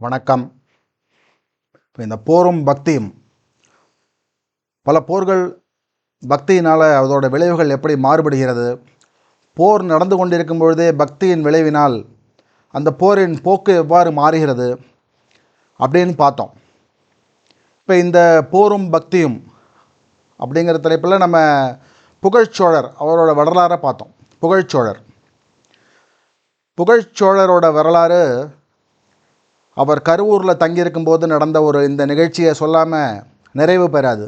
வணக்கம். இந்த போரும் பக்தியும், பல போர்கள் பக்தியினால் அதோட விளைவுகள் எப்படி மாறுபடுகிறது, போர் நடந்து கொண்டிருக்கும் பொழுதே பக்தியின் விளைவினால் அந்த போரின் போக்கு எவ்வாறு மாறுகிறது அப்படின்னு பார்த்தோம். இப்போ இந்த போரும் பக்தியும் அப்படிங்கிற தலைப்பில் நம்ம புகழ்ச்சோழர் அவரோட வரலாறை பார்த்தோம். புகழ்ச்சோழரோட வரலாறு அவர் கருவூரில் தங்கியிருக்கும்போது நடந்த இந்த நிகழ்ச்சியை சொல்லாமல் நிறைவு பெறாது.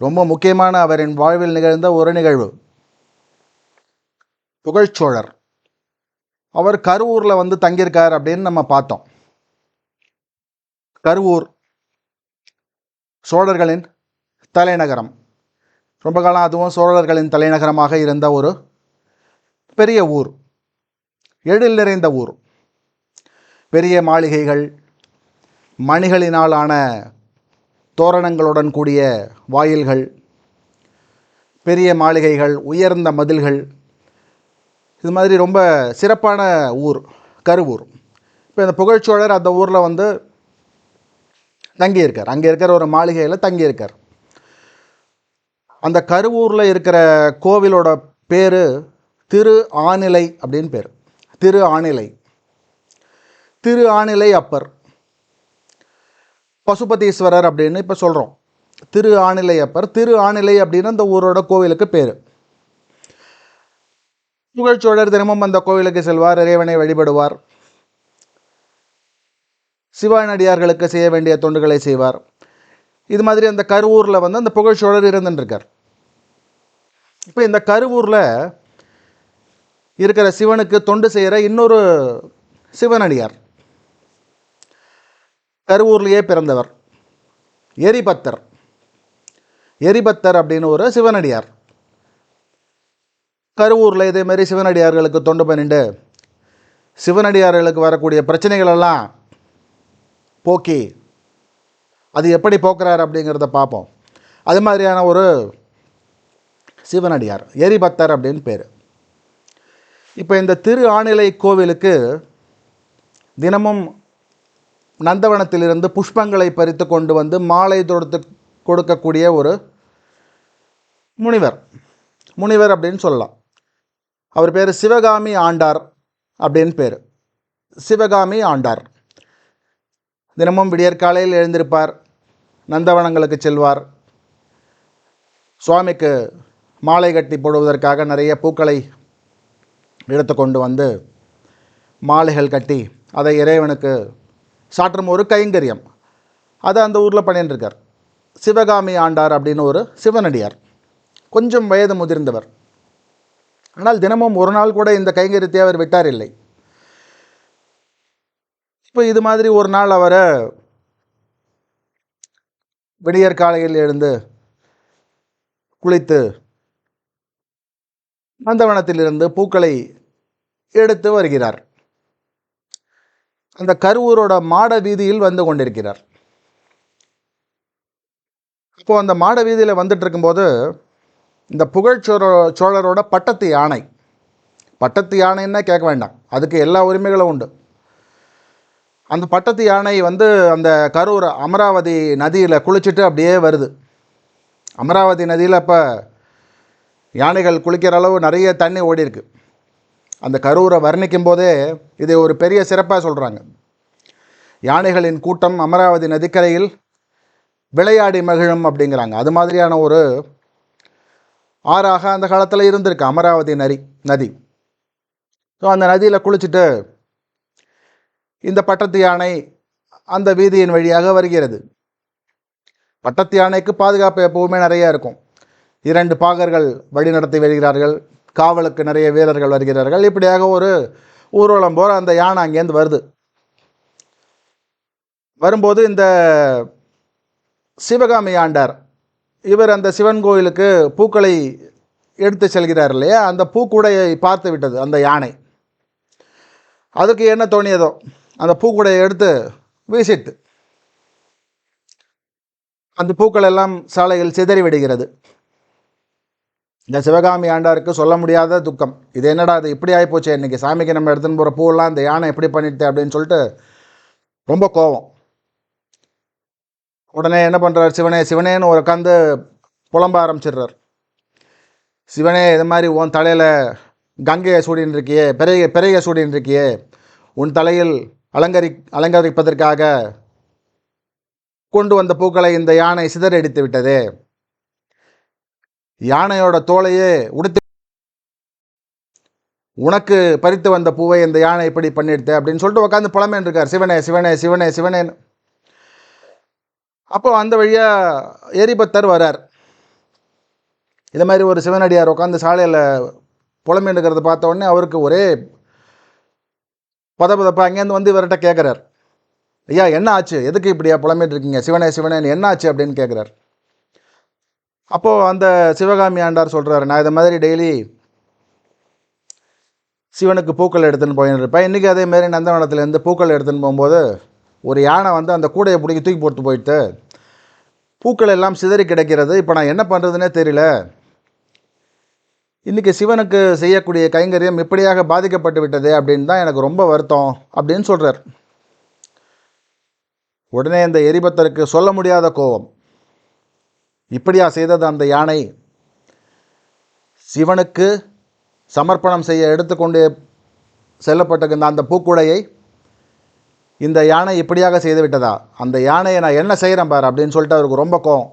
ரொம்ப முக்கியமான அவரின் வாழ்வில் நிகழ்ந்த ஒரு நிகழ்வு. புகழ்ச்சோழர் அவர் கருவூரில் தங்கியிருக்கார் அப்படின்னு நம்ம பார்த்தோம். கருவூர் சோழர்களின் தலைநகரம். ரொம்ப காலம் அதுவும் சோழர்களின் தலைநகரமாக இருந்த ஒரு பெரிய ஊர், எழில் நிறைந்த ஊர். பெரிய மாளிகைகள், மணிகளினால் ஆன தோரணங்களுடன் கூடிய வாயில்கள், பெரிய மாளிகைகள், உயர்ந்த மதில்கள், இது மாதிரி ரொம்ப சிறப்பான ஊர் கருவூர். இப்போ இந்த புகழ்ச்சோழர் அந்த ஊரில் தங்கியிருக்கார். அங்கே இருக்கிற ஒரு மாளிகையில் தங்கியிருக்கார். அந்த கருவூரில் இருக்கிற கோவிலோட பேர் திரு ஆநிலை அப்படின்னு பேர். திரு ஆநிலை. திரு ஆநிலை அப்பர், பசுபதீஸ்வரர் அப்படின்னு இப்போ சொல்கிறோம். திரு ஆநிலை அப்பர், திரு ஆநிலை அப்படின்னு அந்த ஊரோட கோவிலுக்கு பேர். புகழ்ச்சோழர் தினமும் அந்த கோவிலுக்கு செல்வார், இறைவனை வழிபடுவார், சிவனடியார்களுக்கு செய்ய வேண்டிய தொண்டுகளை செய்வார். இது மாதிரி அந்த கருவூரில் அந்த புகழ்ச்சோழர் இருந்துருக்கார். இப்போ இந்த கருவூரில் இருக்கிற சிவனுக்கு தொண்டு செய்கிற இன்னொரு சிவனடியார், கருவூர்லேயே பிறந்தவர், எரிபத்தர். எரிபத்தர் அப்படின்னு ஒரு சிவனடியார் கருவூரில் இதேமாரி சிவனடியார்களுக்கு தொண்டு பண்ணிட்டு சிவனடியார்களுக்கு வரக்கூடிய பிரச்சனைகளெல்லாம் போக்கி அது எப்படி போக்குறார் அப்படிங்கிறத பார்ப்போம். அது மாதிரியான ஒரு சிவனடியார் எரிபத்தர் அப்படின்னு பேர். இப்போ இந்த திரு ஆநிலை கோவிலுக்கு தினமும் நந்தவனத்திலிருந்து புஷ்பங்களை பறித்து கொண்டு மாலை தொடுத்து கொடுக்கக்கூடிய ஒரு முனிவர் அப்படின்னு சொல்லலாம். அவர் பேர் சிவகாமி ஆண்டார் அப்படின்னு பேர். சிவகாமி ஆண்டார் தினமும் விடியற்காலையில் எழுந்திருப்பார், நந்தவனங்களுக்கு செல்வார், சுவாமிக்கு மாலை கட்டி போடுவதற்காக நிறைய பூக்களை எடுத்து மாலைகள் கட்டி அதை இறைவனுக்கு சாற்றும் ஒரு கைங்கரியம் அதை அந்த ஊரில் பண்ணிட்டுருக்கார். சிவகாமி ஆண்டார் அப்படின்னு ஒரு சிவனடியார், கொஞ்சம் வயது முதிர்ந்தவர். ஆனால் தினமும் ஒரு நாள் கூட இந்த கைங்கரியத்தை அவர் விட்டார் இல்லை. இப்போ இது மாதிரி ஒரு நாள் அவரை விடியற்காலையில் எழுந்து குளித்து நந்தவனத்திலிருந்து பூக்களை எடுத்து வருகிறார். அந்த கருவூரோட மாட வீதியில் கொண்டிருக்கிறார். இப்போது அந்த மாட வீதியில் வந்துட்டு இருக்கும்போது இந்த புகழ்ச்சோழரோட பட்டத்து யானைன்னா கேட்க வேண்டாம், அதுக்கு எல்லா உரிமைகளும் உண்டு. அந்த பட்டத்து யானை அந்த கரூர் அமராவதி நதியில் குளிச்சுட்டு அப்படியே வருது. அமராவதி நதியில் இப்போ யானைகள் குளிக்கிற அளவு நிறைய தண்ணி ஓடி இருக்கு. அந்த கரூரை வர்ணிக்கும் போதே இதை ஒரு பெரிய சிறப்பாக சொல்கிறாங்க. யானைகளின் கூட்டம் அமராவதி நதிக்கரையில் விளையாடி மகிழும் அப்படிங்கிறாங்க. அது மாதிரியான ஒரு ஆறாக அந்த காலத்தில் இருந்திருக்கு அமராவதி நதி. ஸோ அந்த நதியில் குளிச்சுட்டு இந்த பட்டத்து யானை அந்த வீதியின் வழியாக வருகிறது. பட்டத்து யானைக்கு பாதுகாப்பு எப்பவுமே நிறையா இருக்கும். 2 பாகர்கள் வழி நடத்தி வருகிறார்கள், காவலுக்கு நிறைய வீரர்கள் வருகிறார்கள். இப்படியாக ஒரு ஊர்வலம் போகிற அந்த யானை அங்கேருந்து வரும்போது இந்த சிவகாமி ஆண்டார் இவர் அந்த சிவன் கோயிலுக்கு பூக்களை எடுத்து செல்கிறார் இல்லையா, அந்த பூக்கூடையை பார்த்து விட்டது அந்த யானை. அதுக்கு என்ன தோணியதோ அந்த பூக்கூடையை எடுத்து வீசிட்டு அந்த பூக்கள் எல்லாம் சாலையில் சிதறி விடுகிறது. இந்த சிவகாமி ஆண்டாருக்கு சொல்ல முடியாத துக்கம். இது என்னடா அது இப்படி ஆகிப்போச்சு, இன்றைக்கி சாமிக்கு நம்ம எடுத்துன்னு போகிற பூவெல்லாம் இந்த யானை எப்படி பண்ணிட்டு அப்படின்னு சொல்லிட்டு ரொம்ப கோபம். உடனே என்ன பண்ணுறார், சிவனே சிவனேன்னு உட்காந்து புலம்ப ஆரம்பிச்சிடுறார். சிவனே, இது மாதிரி உன் தலையில் கங்கையை சூடின்னு இருக்கியே, பிறையை சூடின்னு இருக்கியே, உன் தலையில் அலங்கரிப்பதற்காக கொண்டு வந்த பூக்களை இந்த யானை சிதறடித்து விட்டது. யானையோட தோலையே உடுத்து உனக்கு பறித்து வந்த பூவை இந்த யானை இப்படி பண்ணிடுது அப்படின்னு சொல்லிட்டு உட்காந்து புலமேன் இருக்கார். சிவனே சிவனே சிவனே சிவனேன்னு. அப்போ அந்த வழியா எரிபத்தர் வரார். இது மாதிரி ஒரு சிவனடியார் உட்காந்து சாலையில் புலமேன் இருக்கிறத பார்த்த உடனே அவருக்கு ஒரே பதப்பா. அங்கேருந்து வந்து இவர்கிட்ட கேட்குறார், ஐயா என்ன ஆச்சு, எதுக்கு இப்படியா புலம்பிட்டு இருக்கீங்க, சிவனே சிவனேன்னு என்ன ஆச்சு அப்படின்னு கேட்குறார். அப்போது அந்த சிவகாமி ஆண்டார் சொல்கிறார், நான் இதை மாதிரி டெய்லி சிவனுக்கு பூக்கள் எடுத்துன்னு போயின்னு இருப்பேன். இன்றைக்கி அதேமாரி நந்தவனத்துலேருந்து பூக்கள் எடுத்துன்னு போகும்போது ஒரு யானை வந்து அந்த கூடையை பிடிக்கி தூக்கி போட்டு போயிட்டு பூக்கள் எல்லாம் சிதறி கிடைக்கிறது. இப்போ நான் என்ன பண்ணுறதுனே தெரியல. இன்றைக்கி சிவனுக்கு செய்யக்கூடிய கைங்கரியம் இப்படியாக பாதிக்கப்பட்டு விட்டது அப்படின்னு தான் எனக்கு ரொம்ப வருத்தம் அப்படின்னு சொல்கிறார். உடனே இந்த எரிபத்தருக்கு சொல்ல முடியாத கோபம். இப்படியா செய்தது அந்த யானை? சிவனுக்கு சமர்ப்பணம் செய்ய எடுத்துக்கொண்டு செல்லப்பட்டிருந்த அந்த பூக்கூடையை இந்த யானை இப்படியாக செய்து விட்டதா? அந்த யானையை நான் என்ன செய்கிறேன் பார் அப்படின்னு சொல்லிட்டு அவருக்கு ரொம்ப கோபம்.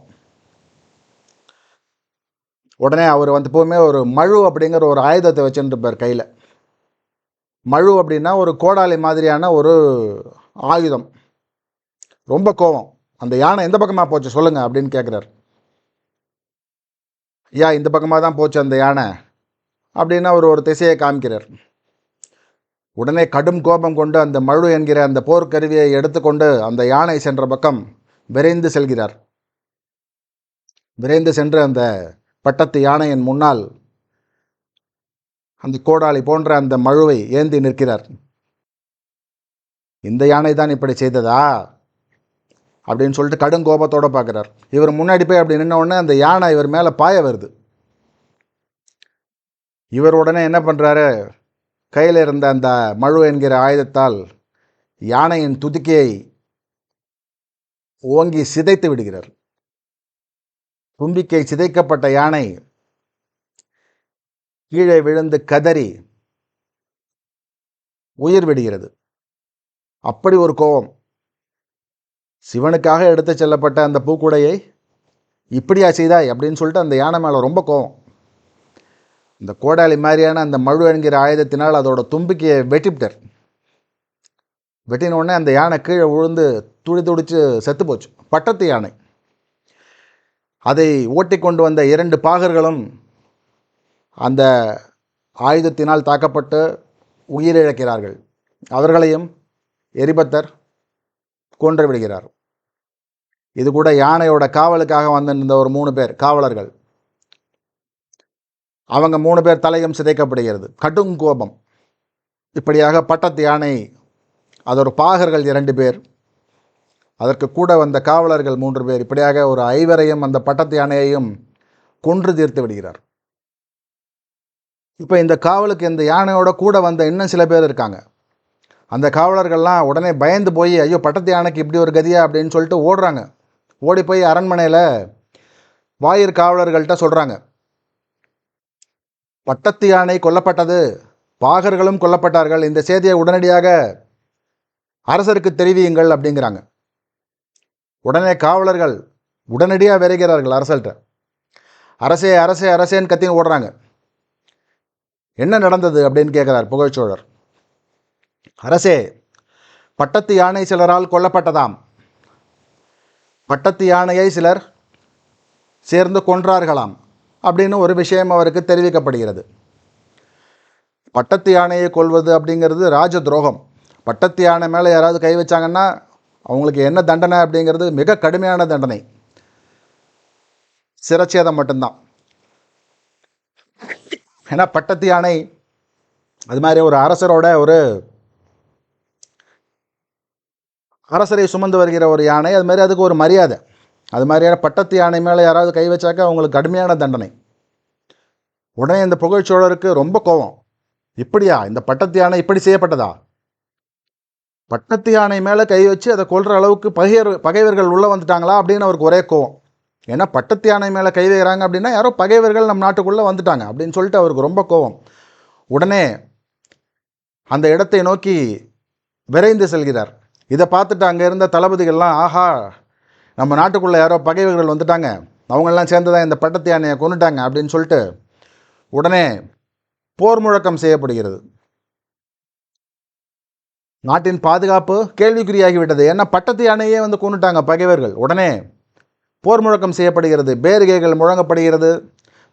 உடனே அவர் வந்து எப்போவுமே ஒரு மழு அப்படிங்கிற ஒரு ஆயுதத்தை வச்சுருப்பார் கையில். மழு அப்படின்னா ஒரு கோடாலி மாதிரியான ஒரு ஆயுதம். ரொம்ப கோபம். அந்த யானை எந்த பக்கமாக போச்சு சொல்லுங்கள் அப்படின்னு கேட்குறார். ஐயா இந்த பக்கமாக தான் போச்சு அந்த யானை அப்படின்னு அவர் ஒரு திசையை காமிக்கிறார். உடனே கடும் கோபம் கொண்டு அந்த மழு என்கிற அந்த போர்க்கருவியை எடுத்துக்கொண்டு அந்த யானை சென்ற பக்கம் விரைந்து செல்கிறார். விரைந்து சென்று அந்த பட்டத்து யானையின் முன்னால் அந்த கோடாலி போன்ற அந்த மழுவை ஏந்தி நிற்கிறார். இந்த யானை தான் இப்படி செய்ததா அப்படின்னு சொல்லிட்டு கடும் கோபத்தோடு பார்க்குறார். இவர் முன்னாடி போய் அப்படி நின்ன உடனே அந்த யானை இவர் மேலே பாய வருது. இவர் உடனே என்ன பண்ணுறாரு, கையில் இருந்த அந்த மழு என்கிற ஆயுதத்தால் யானையின் துதிக்கையை ஓங்கி சிதைத்து விடுகிறார். தும்பிக்கை சிதைக்கப்பட்ட யானை கீழே விழுந்து கதறி உயிர் விடுகிறது. அப்படி ஒரு கோபம். சிவனுக்காக எடுத்து செல்லப்பட்ட அந்த பூக்கூடையை இப்படியா செய்தாய் அப்படின்னு சொல்லிட்டு அந்த யானை மேலே ரொம்ப கோபம். இந்த கோடாலி மாதிரியான அந்த மழு என்கிற ஆயுதத்தினால் அதோட தும்பிக்கையை வெட்டிவிட்டார். வெட்டின உடனே அந்த யானை கீழே விழுந்து துடிச்சு செத்து போச்சு. பட்டத்து யானை. அதை ஓட்டி கொண்டு வந்த 2 பாகர்களும் அந்த ஆயுதத்தினால் தாக்கப்பட்டு உயிரிழக்கிறார்கள். அவர்களையும் எரிபத்தர் கொன்று விடுகிறார். இது கூட யானையோட காவலுக்காக வந்திருந்த ஒரு 3 பேர் காவலர்கள், அவங்க 3 பேர் தலையும் சிதைக்கப்படுகிறது. கடும் கோபம். இப்படியாக பட்டத்து யானை, அதோட பாகர்கள் 2 பேர், அதற்கு கூட வந்த காவலர்கள் 3 பேர், இப்படியாக ஒரு 5 அந்த பட்டத்து யானையையும் கொன்று தீர்த்து விடுகிறார். இப்போ இந்த காவலுக்கு இந்த யானையோட கூட வந்த இன்னும் சில பேர் இருக்காங்க. அந்த காவலர்கள்லாம் உடனே பயந்து போய், ஐயோ பட்டத்து யானைக்கு இப்படி ஒரு கதியா அப்படின்னு சொல்லிட்டு ஓடுறாங்க. ஓடி போய் அரண்மனையில் வாயிற் காவலர்கள்ட்ட சொல்கிறாங்க, பட்டத்து யானை கொல்லப்பட்டது, பாகர்களும் கொல்லப்பட்டார்கள், இந்த செய்தியை உடனடியாக அரசருக்கு தெரிவியுங்கள் அப்படிங்கிறாங்க. உடனே காவலர்கள் உடனடியாக விரைகிறார்கள் அரசர்கிட்ட. அரசே அரசே அரசேன்னு கத்தின்னு ஓடுறாங்க. என்ன நடந்தது அப்படின்னு கேட்குறார் புகழ்ச்சோழர். அரசே, பட்டத்து யானை சிலரால் கொல்லப்பட்டதாம். பட்டத்து யானையை சிலர் சேர்ந்து கொன்றார்களாம் அப்படின்னு ஒரு விஷயம் அவருக்கு தெரிவிக்கப்படுகிறது. பட்டத்து யானையை கொல்வது அப்படிங்கிறது ராஜ துரோகம். பட்டத்து யானை மேலே யாராவது கை வச்சாங்கன்னா அவங்களுக்கு என்ன தண்டனை அப்படிங்கிறது மிக கடுமையான தண்டனை, சிரச்சேதம் மட்டும்தான். ஏன்னா பட்டத்து யானை அது மாதிரி ஒரு அரசரோட ஒரு அரசரை சுமந்து வருகிற ஒரு யானை, அது மாதிரி அதுக்கு ஒரு மரியாதை. அது மாதிரியான பட்டத்து யானை மேலே யாராவது கை வச்சாக்க அவங்களுக்கு கடுமையான தண்டனை. உடனே இந்த புகழ்ச்சோழருக்கு ரொம்ப கோபம். இப்படியா இந்த பட்டத்து யானை இப்படி செய்யப்பட்டதா? பட்டத்து யானை மேலே கை வச்சு அதை கொல்ற அளவுக்கு பகைவர்கள் உள்ளே வந்துட்டாங்களா அப்படின்னு அவருக்கு ஒரே கோவம். ஏன்னா பட்டத்து யானை மேலே கை வைக்கிறாங்க அப்படின்னா யாரோ பகைவர்கள் நம்ம நாட்டுக்குள்ளே வந்துட்டாங்க அப்படின்னு சொல்லிட்டு அவருக்கு ரொம்ப கோவம். உடனே அந்த இடத்தை நோக்கி விரைந்து செல்கிறார். இதை பார்த்துட்டு அங்கே இருந்த தளபதிகள்லாம், ஆஹா, நம்ம நாட்டுக்குள்ளே யாரோ பகைவர்கள் வந்துட்டாங்க, அவங்கெல்லாம் சேர்ந்து தான் இந்த பட்டத்து யானையை கொண்டுட்டாங்க அப்படின்னு சொல்லிட்டு உடனே போர் முழக்கம் செய்யப்படுகிறது. நாட்டின் பாதுகாப்பு கேள்விக்குறியாகிவிட்டது. ஏன்னா பட்டத்து யானையே வந்து கொண்டுட்டாங்க பகைவர்கள். உடனே போர் முழக்கம் செய்யப்படுகிறது. பேரிகைகள் முழங்கப்படுகிறது,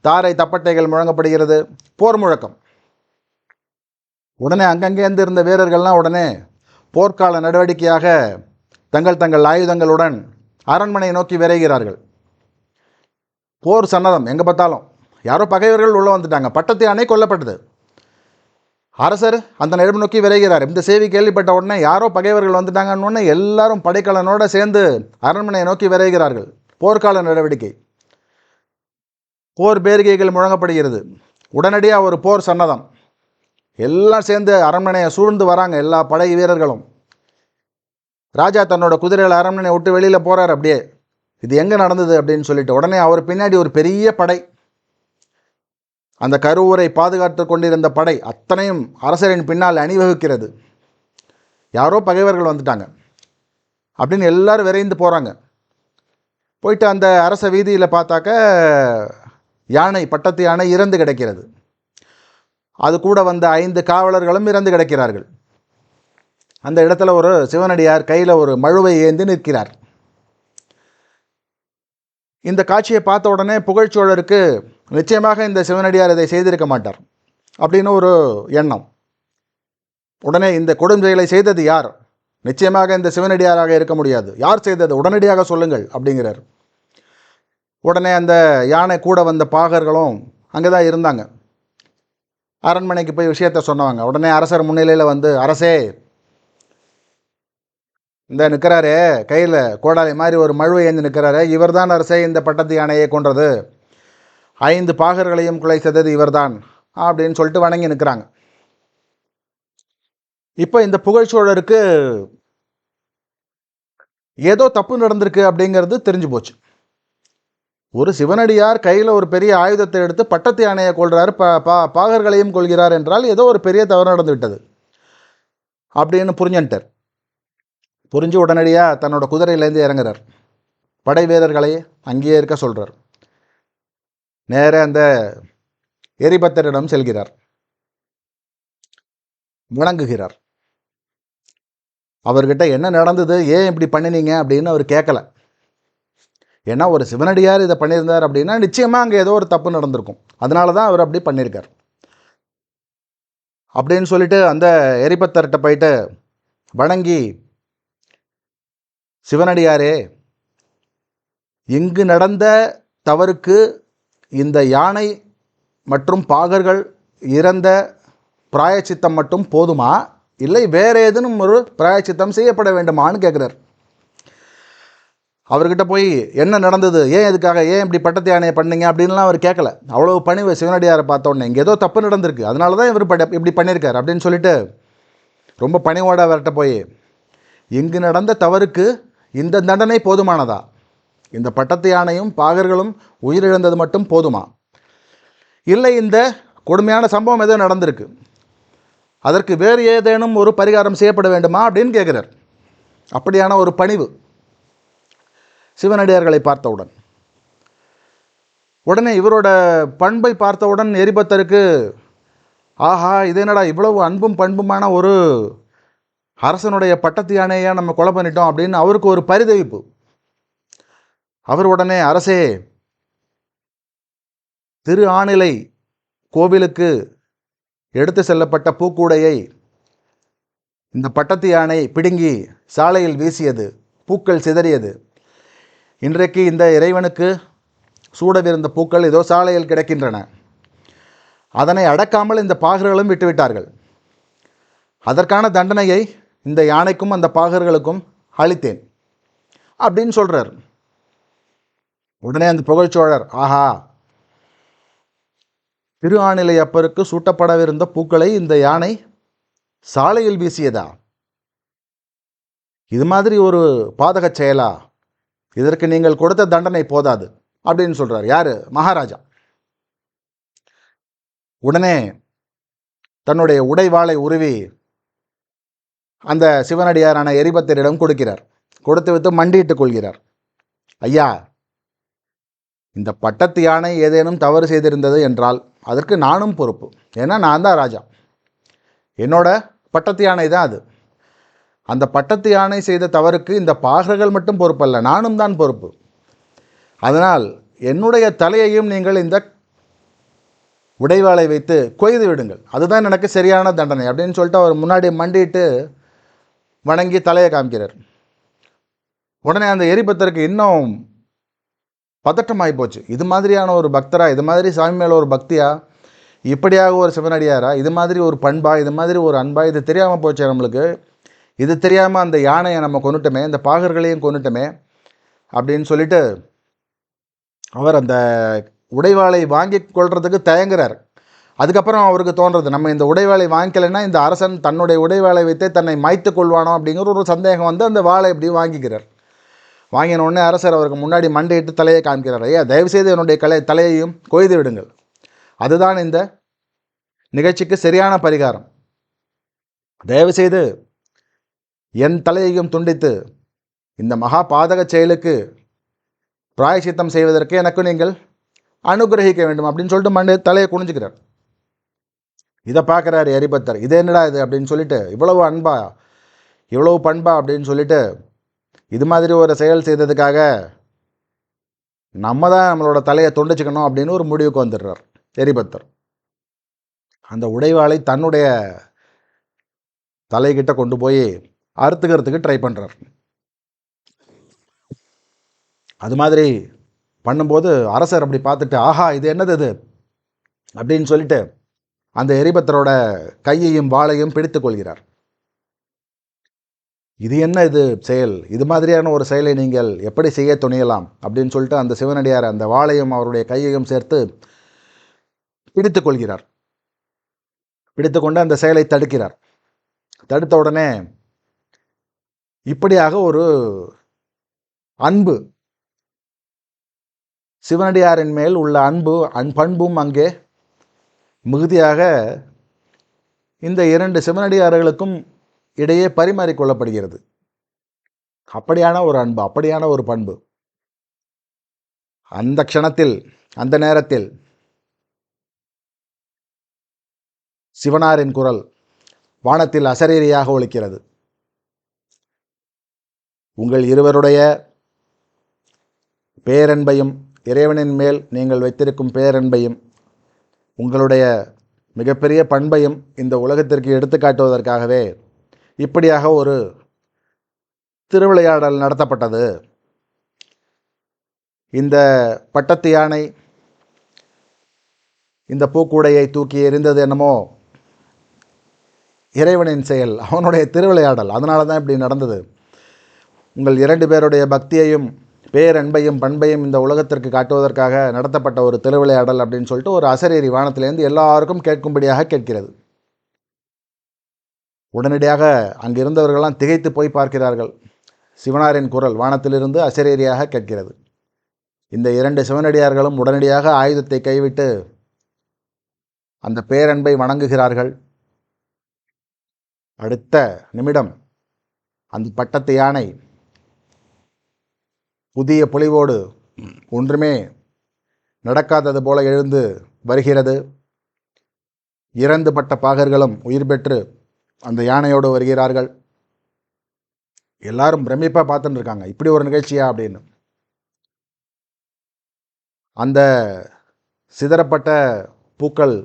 தாரை தப்பட்டைகள் முழங்கப்படுகிறது, போர் முழக்கம். உடனே அங்கங்கேருந்து இருந்த வீரர்கள்லாம் உடனே போர்க்கால நடவடிக்கையாக தங்கள் ஆயுதங்களுடன் அரண்மனையை நோக்கி விரைகிறார்கள். போர் சன்னதம் எங்கே பார்த்தாலும். யாரோ பகைவர்கள் உள்ளே வந்துட்டாங்க, பட்டத்து யானை கொல்லப்பட்டது. அரசர் அந்த நேரம் நோக்கி விரைகிறார். இந்த செய்தி கேள்விப்பட்ட உடனே யாரோ பகைவர்கள் வந்துட்டாங்கன்னு உடனே எல்லாரும் படைக்கலனோடு சேர்ந்து அரண்மனையை நோக்கி விரைகிறார்கள். போர்க்கால நடவடிக்கை. போர் பேரிகைகள் முழங்கப்படுகிறது. உடனடியாக ஒரு போர் சன்னதம். எல்லாம் சேர்ந்து அரண்மனையை சூழ்ந்து வராங்க, எல்லா படை வீரர்களும். ராஜா தன்னோட குதிரையில் அரண்மனையை விட்டு வெளியில் போகிறார். அப்படியே இது எங்கே நடந்தது அப்படின்னு சொல்லிட்டு உடனே அவர் பின்னாடி ஒரு பெரிய படை, அந்த கருவூரை பாதுகாத்து கொண்டிருந்த படை அத்தனையும் அரசரின் பின்னால் அணிவகுக்கிறது. யாரோ பகைவர்கள் வந்துட்டாங்க அப்படின்னு எல்லாரும் விரைந்து போகிறாங்க. போயிட்டு அந்த அரச வீதியில் பார்த்தாக்க யானை, பட்டத்து யானை இறந்து கிடக்கிறது. அது கூட வந்த 5 காவலர்களும் இறந்து கிடக்கிறார்கள். அந்த இடத்துல ஒரு சிவனடியார் கையில் ஒரு மழுவை ஏந்தி நிற்கிறார். இந்த காட்சியை பார்த்த உடனே புகழ்ச்சோழருக்கு நிச்சயமாக இந்த சிவனடியார் இதை செய்திருக்க மாட்டார் அப்படின்னு ஒரு எண்ணம். உடனே இந்த கொடும் செயலை செய்தது யார்? நிச்சயமாக இந்த சிவனடியாராக இருக்க முடியாது. யார் செய்தது? உடனடியாக சொல்லுங்கள் அப்படிங்கிறார். உடனே அந்த யானை கூட வந்த பாகர்களும் அங்கே தான் இருந்தாங்க. அரண்மனைக்கு போய் விஷயத்த சொன்னவங்க. உடனே அரசர் முன்னிலையில் வந்து, அரசே, இந்த நிற்கிறாரே கையில் கோடாலி மாதிரி ஒரு மழுவை ஏந்தி நிற்கிறாரே, இவர் தான் அரசே இந்த பட்டத்து யானையை கொன்றது, 5 பாகர்களையும் கொலை செய்தது இவர்தான் அப்படின்னு சொல்லிட்டு வணங்கி நிற்கிறாங்க. இப்போ இந்த புகழ்ச்சோழருக்கு ஏதோ தப்பு நடந்திருக்கு அப்படிங்கிறது தெரிஞ்சு போச்சு. ஒரு சிவனடியார் கையில் ஒரு பெரிய ஆயுதத்தை எடுத்து பட்டத்து யானையை கொள்கிறார், பாகர்களையும் கொள்கிறார் என்றால் ஏதோ ஒரு பெரிய தவறு நடந்து விட்டது அப்படின்னு புரிஞ்சுட்டார். புரிஞ்சு உடனடியாக தன்னோட குதிரையிலேருந்து இறங்குறார். படை வீரர்களை அங்கேயே இருக்க சொல்கிறார். நேர அந்த எரிபத்தரிடம் செல்கிறார், வணங்குகிறார். அவர்கிட்ட என்ன நடந்தது, ஏன் இப்படி பண்ணினீங்க அப்படின்னு அவர் கேட்கல. ஏன்னா ஒரு சிவனடியார் இதை பண்ணியிருந்தார் அப்படின்னா நிச்சயமாக அங்கே ஏதோ ஒரு தப்பு நடந்திருக்கும், அதனால தான் அவர் அப்படி பண்ணியிருக்கார் அப்படின்னு சொல்லிட்டு அந்த எரிபத்தர்கிட்ட போயிட்டு வணங்கி, சிவனடியாரே, இங்கு நடந்த தவறுக்கு இந்த யானை மற்றும் பாகர்கள் இறந்த பிராயச்சித்தம் மட்டும் போதுமா, இல்லை வேற ஏதேனும் ஒரு பிராயச்சித்தம் செய்யப்பட வேண்டுமான்னு கேட்குறார். அவர்கிட்ட போய் என்ன நடந்தது, ஏன் இப்படி பட்டத்து யானையை பண்ணீங்க அப்படின்லாம் அவர் கேட்கல. அவ்வளோ பணிவு சிவனடியாரை பார்த்தோன்னே, இங்கே ஏதோ தப்பு நடந்திருக்கு, அதனால தான் இவர் இப்படி பண்ணியிருக்கார் அப்படின்னு சொல்லிட்டு ரொம்ப பணிவோட அவர்கிட்ட போய், இங்கு நடந்த தவறுக்கு இந்த தண்டனை போதுமானதா, இந்த பட்டத்து யானையும் பாகர்களும் உயிரிழந்தது மட்டும் போதுமா, இல்லை இந்த கொடுமையான சம்பவம் ஏதோ நடந்திருக்கு, அதற்கு வேறு ஏதேனும் ஒரு பரிகாரம் செய்யப்பட வேண்டுமா அப்படின்னு கேட்குறார். அப்படியான ஒரு பணிவு சிவனடியார்களை பார்த்தவுடன். உடனே இவரோட பண்பை பார்த்தவுடன் எரிபத்தருக்கு, ஆஹா, இது என்னடா இவ்வளவு அன்பும் பண்புமான ஒரு அரசனுடைய பட்டத்து யானையை நம்ம கொலை பண்ணிட்டோம் அப்படின்னு அவருக்கு ஒரு பரிதவிப்பு. அவர் உடனே, அரசே, திரு ஆணிலை கோவிலுக்கு எடுத்து செல்லப்பட்ட பூக்கூடையை இந்த பட்டத்து யானை பிடுங்கி சாலையில் வீசியது, பூக்கள் சிதறியது. இன்றைக்கு இந்த இறைவனுக்கு சூடவிருந்த பூக்கள் ஏதோ சாலையில் கிடக்கின்றன. அதனை அடக்காமல் இந்த பாகர்களும் விட்டுவிட்டார்கள். அதற்கான தண்டனையை இந்த யானைக்கும் அந்த பாகர்களுக்கும் அளித்தேன் அப்படின்னு சொல்கிறார். உடனே அந்த புகழ்ச்சோழர், ஆஹா, திரு ஆணிலை அப்பருக்கு சூட்டப்படவிருந்த பூக்களை இந்த யானை சாலையில் வீசியதா, இது மாதிரி ஒரு பாதக செயலா? இதற்கு நீங்கள் கொடுத்த தண்டனை போதாது அப்படின்னு சொல்கிறார். யார்? மகாராஜா. உடனே தன்னுடைய உடைவாளை உருவி அந்த சிவனடியாரான எரிபத்தரிடம் கொடுக்கிறார். கொடுத்து விட்டு மண்டியிட்டுக் கொள்கிறார். ஐயா, இந்த பட்டத்து யானை ஏதேனும் தவறு செய்திருந்தது என்றால் அதற்கு நானும் பொறுப்பு. ஏன்னா நான் தான் ராஜா. என்னோட பட்டத்து யானை தான் அது. அந்த பட்டத்து யானை செய்த தவறுக்கு இந்த பாகர்கள் மட்டும் பொறுப்பல்ல, நானும் தான் பொறுப்பு. அதனால் என்னுடைய தலையையும் நீங்கள் இந்த உடைவாளை வைத்து கொய்து விடுங்கள், அதுதான் எனக்கு சரியான தண்டனை அப்படின்னு சொல்லிட்டு அவர் முன்னாடி மண்டிட்டு வணங்கி தலையை காமிக்கிறார். உடனே அந்த எரிபத்தருக்கு இன்னும் பதட்டமாகி போச்சு. இது மாதிரியான ஒரு பக்தரா, இது மாதிரி சாமி மேலே ஒரு பக்தியா, இப்படியாக ஒரு சிவனடியாரா, இது மாதிரி ஒரு பண்பா, இது மாதிரி ஒரு அன்பா, இது தெரியாமல் போச்சு நம்மளுக்கு. இது தெரியாமல் அந்த யானையை நம்ம கொண்டுட்டோமே, இந்த பாகர்களையும் கொண்டுட்டோமே அப்படின்னு சொல்லிட்டு அவர் அந்த உடைவாளை வாங்கி கொள்றதுக்கு தயங்குறார். அதுக்கப்புறம் அவருக்கு தோன்றது, நம்ம இந்த உடைவாளை வாங்கிக்கலைன்னா இந்த அரசன் தன்னுடைய உடைவாளை வைத்தே தன்னை மாய்த்து கொள்வானோ அப்படிங்கிற ஒரு சந்தேகம் வந்து அந்த வாளை இப்படி வாங்கிக்கிறார். வாங்கின உடனே அரசர் அவருக்கு முன்னாடி மண்டையிட்டு தலையை காமிக்கிறார். ஐயா, தயவுசெய்து என்னுடைய தலையையும் கொய்து விடுங்கள், அதுதான் இந்த நிகழ்ச்சிக்கு சரியான பரிகாரம். தயவுசெய்து என் தலையையும் துண்டித்து இந்த மகா பாதக செயலுக்கு பிராயச்சித்தம் செய்வதற்கு எனக்கு நீங்கள் அனுகிரகிக்க வேண்டும் அப்படின்னு சொல்லிட்டு தலையை குனிஞ்சுக்கிறார். இதை பார்க்குறாரு எரிபத்தர். இது என்னடா இது அப்படின்னு சொல்லிட்டு, இவ்வளவு அன்பா, இவ்வளவு பண்பா அப்படின்னு சொல்லிட்டு, இது மாதிரி ஒரு செயல் செய்ததுக்காக நம்ம தான் நம்மளோட தலையை துண்டிச்சுக்கணும் அப்படின்னு ஒரு முடிவுக்கு வந்துடுறார் எரிபத்தர். அந்த உடைவாளை தன்னுடைய தலைகிட்ட கொண்டு போய் அறுத்துக்கிறதுக்கு ட்ரை பண்ணுறார். அது மாதிரி பண்ணும்போது அரசர் அப்படி பார்த்துட்டு, ஆஹா இது என்னது இது அப்படின்னு சொல்லிட்டு அந்த எரிபத்தரோட கையையும் வாளையும் பிடித்து கொள்கிறார். இது என்ன இது செயல்? இது மாதிரியான ஒரு செயலை நீங்கள் எப்படி செய்ய துணியலாம் அப்படின்னு சொல்லிட்டு அந்த சிவனடியார் அந்த வாளையும் அவருடைய கையையும் சேர்த்து பிடித்து கொள்கிறார். பிடித்து கொண்டு அந்த செயலை தடுக்கிறார். தடுத்த உடனே இப்படியாக ஒரு அன்பு, சிவனடியாரின் மேல் உள்ள பண்பும் அங்கே மிகுதியாக இந்த இரண்டு சிவனடியார்களுக்கும் இடையே பரிமாறிக்கொள்ளப்படுகிறது. அப்படியான ஒரு அன்பு, அப்படியான ஒரு பண்பு. அந்த க்ஷணத்தில், அந்த நேரத்தில் சிவனாரின் குரல் வானத்தில் அசரீரியாக ஒலிக்கிறது. உங்கள் இருவருடைய பேரன்பையும், இறைவனின் மேல் நீங்கள் வைத்திருக்கும் பேரன்பையும், உங்களுடைய மிகப்பெரிய பண்பையும் இந்த உலகத்திற்கு எடுத்துக்காட்டுவதற்காகவே இப்படியாக ஒரு திருவிளையாடல் நடத்தப்பட்டது. இந்த பட்டத்து யானை இந்த பூக்கூடையை தூக்கி எறிந்தது என்னமோ இறைவனின் செயல், அவனுடைய திருவிளையாடல். அதனால தான் இப்படி நடந்தது. உங்கள் இரண்டு பேருடைய பக்தியையும் பேரன்பையும் பண்பையும் இந்த உலகத்திற்கு காட்டுவதற்காக நடத்தப்பட்ட ஒரு திருவிளையாடல் அப்படின்னு சொல்லிட்டு ஒரு அசரீரி வானத்திலேருந்து எல்லாருக்கும் கேட்கும்படியாக கேட்கிறது. உடனடியாக அங்கிருந்தவர்கள்லாம் திகைத்து போய் பார்க்கிறார்கள். சிவனாரின் குரல் வானத்திலிருந்து அசரீரியாக கேட்கிறது. இந்த இரண்டு சிவனடியார்களும் உடனடியாக ஆயுதத்தை கைவிட்டு அந்த பேரன்பை வணங்குகிறார்கள். அடுத்த நிமிடம் அந்த பட்டத்து யானை புதிய பொலிவோடு ஒன்றுமே நடக்காதது போல எழுந்து வருகிறது. இறந்துபட்ட பாகர்களும் உயிர் பெற்று அந்த யானையோடு வருகிறார்கள். எல்லாரும் பிரமிப்பாக பார்த்துட்டு இருக்காங்க, இப்படி ஒரு நிகழ்ச்சியா அப்படின்னு. அந்த சிதறப்பட்ட பூக்கள்,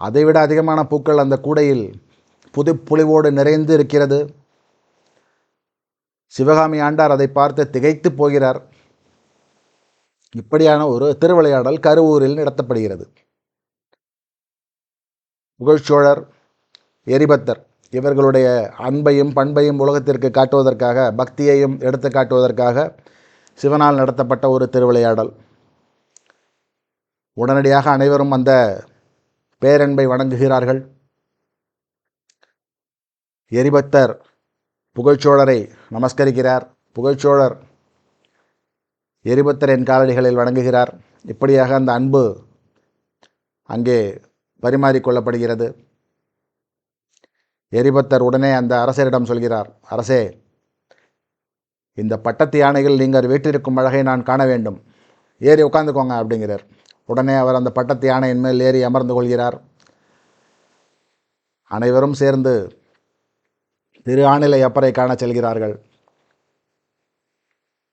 அதைவிட அதிகமான பூக்கள் அந்த கூடையில் புது பொலிவோடு நிறைந்து இருக்கிறது. சிவகாமி ஆண்டார் அதை பார்த்து திகைத்து போகிறார். இப்படியான ஒரு திருவிளையாடல் கருவூரில் நடத்தப்படுகிறது. புகழ்ச்சோழர், எரிபத்தர் இவர்களுடைய அன்பையும் பண்பையும் உலகத்திற்கு காட்டுவதற்காக, பக்தியையும் எடுத்து காட்டுவதற்காக சிவனால் நடத்தப்பட்ட ஒரு திருவிளையாடல். உடனடியாக அனைவரும் அந்த பேரன்பை வணங்குகிறார்கள். எரிபத்தர் புகழ்ச்சோழரை நமஸ்கரிக்கிறார். புகழ்ச்சோழர் எரிபத்தரின் காலடிகளில் வணங்குகிறார். இப்படியாக அந்த அன்பு அங்கே பரிமாறிக்கொள்ளப்படுகிறது. எரிபத்தர் உடனே அந்த அரசரிடம் சொல்கிறார், அரசே, இந்த பட்டத்து யானைகள் நீங்கள் வீட்டிற்கும் அழகை நான் காண வேண்டும், ஏறி உட்காந்துக்கோங்க அப்படிங்கிறார். உடனே அவர் அந்த பட்டத்து யானையின் மேல் ஏறி அமர்ந்து கொள்கிறார். அனைவரும் சேர்ந்து திரு ஆணிலை அப்பரை காண செல்கிறார்கள்.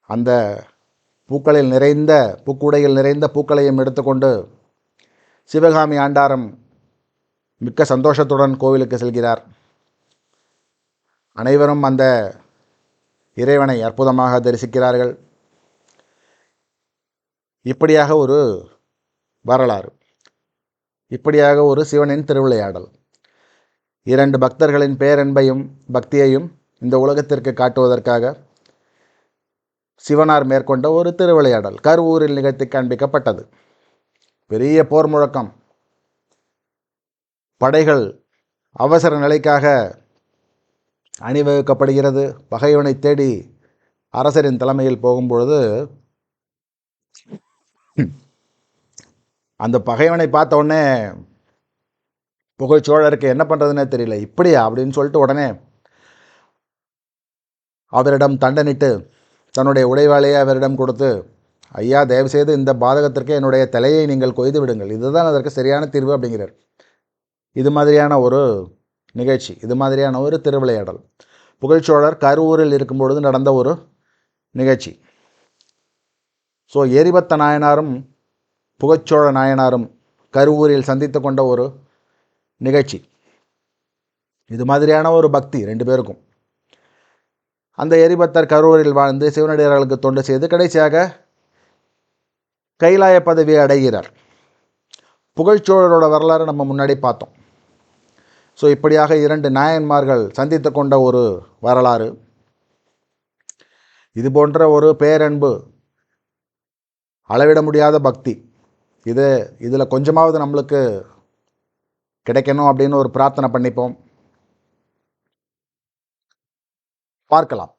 அந்த பூக்களில் நிறைந்த பூக்குடையில் நிறைந்த பூக்களையும் எடுத்துக்கொண்டு சிவகாமி ஆண்டாரம் மிக்க சந்தோஷத்துடன் கோவிலுக்கு செல்கிறார். அனைவரும் அந்த இறைவனை அற்புதமாக தரிசிக்கிறார்கள். இப்படியாக ஒரு வரலாறு, இப்படியாக ஒரு சிவனின் திருவிளையாடல். 2 பக்தர்களின் பேரன்பையும் பக்தியையும் இந்த உலகத்திற்கு காட்டுவதற்காக சிவனார் மேற்கொண்ட ஒரு திருவிளையாடல் கருவூரில் நிகழ்த்தி காண்பிக்கப்பட்டது. பெரிய போர் முழக்கம், படைகள் அவசர நிலைக்காக அணிவகுக்கப்படுகிறது. பகைவனை தேடி அரசரின் தலைமையில் போகும்பொழுது அந்த பகைவனை பார்த்த உடனே புகழ்ச்சோழருக்கு என்ன பண்ணுறதுன்னே தெரியல. இப்படியா அப்படின்னு சொல்லிட்டு உடனே அவரிடம் தண்டனிட்டு தன்னுடைய உடைவாளையை அவரிடம் கொடுத்து, ஐயா, தயவுசெய்து இந்த பாதகத்திற்கு என்னுடைய தலையை நீங்கள் கொய்து விடுங்கள், இதுதான் அதற்கு சரியான தீர்வு அப்படிங்கிறார். இது மாதிரியான ஒரு நிகழ்ச்சி, இது மாதிரியான ஒரு திருவிளையாடல் புகழ்ச்சோழர் கருவூரில் இருக்கும் பொழுது நடந்த ஒரு நிகழ்ச்சி. ஸோ எரிபத்த நாயனாரும் புகழ்ச்சோழ நாயனாரும் கருவூரில் சந்தித்து கொண்ட ஒரு நிகழ்ச்சி. இது மாதிரியான ஒரு பக்தி 2 பேருக்கும். அந்த எரிபத்தர் கரூரில் வாழ்ந்து சிவனடியார்களுக்கு தொண்டு செய்து கடைசியாக கைலாய பதவியை அடைகிறார். புகழ்ச்சோழரோட வரலாறு நம்ம முன்னாடி பார்த்தோம். ஸோ இப்படியாக 2 நாயன்மார்கள் சந்தித்து கொண்ட ஒரு வரலாறு. இது போன்ற ஒரு பேரன்பு, அளவிட முடியாத பக்தி, இதில் கொஞ்சமாவது நம்மளுக்கு கிடைக்கணும் அப்படின்னு ஒரு பிரார்த்தனை பண்ணிப்போம். பார்க்கலாம்.